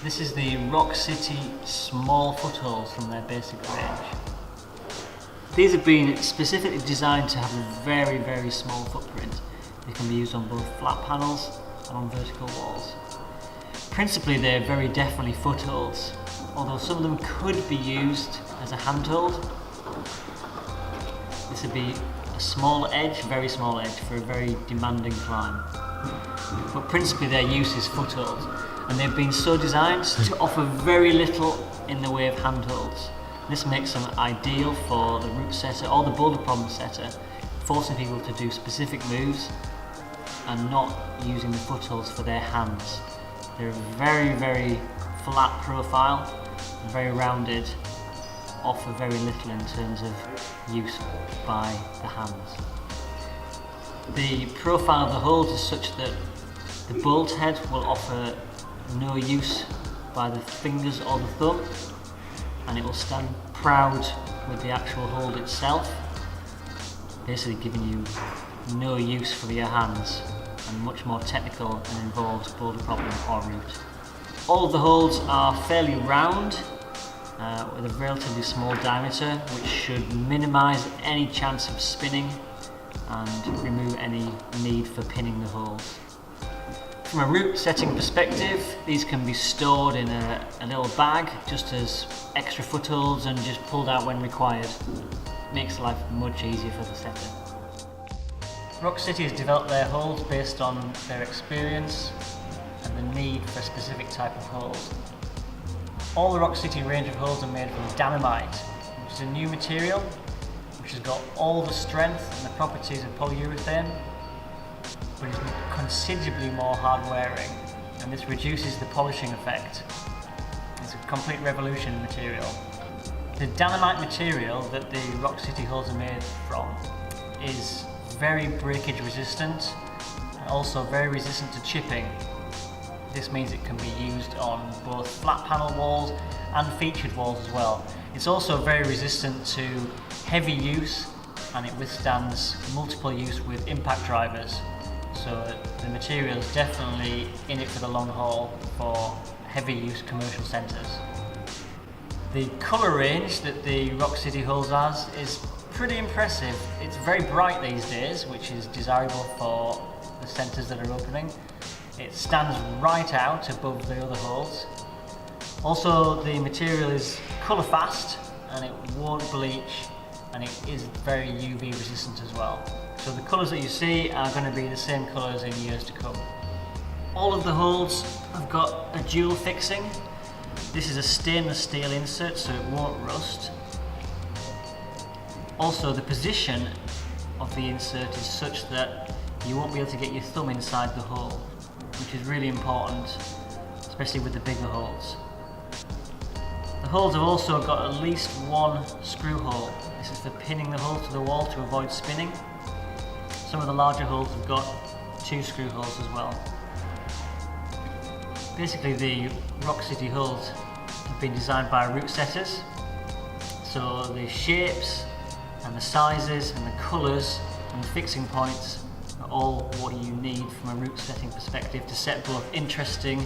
This is the Rockcity small footholds from their basic range. These have been specifically designed to have a very, very small footprint. They can be used on both flat panels and on vertical walls. Principally, they're very definitely footholds, although some of them could be used as a handhold. This would be a small edge, very small edge, for a very demanding climb. But principally their use is footholds, and they've been so designed to offer very little in the way of handholds. This makes them ideal for the route setter or the boulder problem setter, forcing people to do specific moves and not using the footholds for their hands. They're very, very flat profile, very rounded, offer very little in terms of use by the hands. The profile of the holds is such that the bolt head will offer no use by the fingers or the thumb, and it will stand proud with the actual hold itself, basically giving you no use for your hands and much more technical and involved boulder problem or route. All of the holds are fairly round with a relatively small diameter, which should minimise any chance of spinning and remove any need for pinning the holes. From a route setting perspective, these can be stored in a little bag just as extra footholds and just pulled out when required. Makes life much easier for the setter. Rockcity has developed their holds based on their experience and the need for a specific type of hold. All the Rockcity range of holds are made from dynamite, which is a new material which has got all the strength and the properties of polyurethane, but is considerably more hard wearing, and this reduces the polishing effect. It's a complete revolution in material. The dynamite material that the Rockcity holds are made from is very breakage resistant and also very resistant to chipping. This means it can be used on both flat panel walls and featured walls as well. It's also very resistant to heavy use, and it withstands multiple use with impact drivers. So the material is definitely in it for the long haul for heavy use commercial centres. The colour range that the Rockcity holds has is pretty impressive. It's very bright these days, which is desirable for the centres that are opening. It stands right out above the other holds. Also, the material is colour fast and it won't bleach, and it is very UV resistant as well. So the colours that you see are going to be the same colours in years to come. All of the holds have got a dual fixing. This is a stainless steel insert, so it won't rust. Also, the position of the insert is such that you won't be able to get your thumb inside the hole, which is really important, especially with the bigger holes. The holes have also got at least one screw hole. This is for pinning the hole to the wall to avoid spinning. Some of the larger holes have got 2 screw holes as well. Basically, the Rockcity holes have been designed by route setters, so the shapes and the sizes and the colours and the fixing points are all what you need from a route setting perspective to set both interesting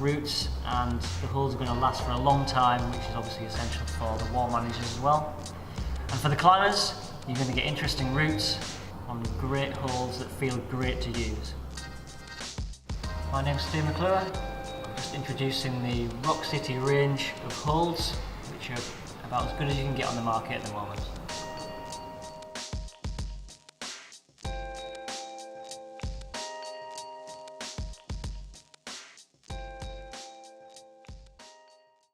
routes, and the holes are going to last for a long time, which is obviously essential for the wall managers as well. And for the climbers, you're going to get interesting routes on great holes that feel great to use. My name's McClure. I'm just introducing the Rockcity range of holds, which are about as good as you can get on the market at the moment.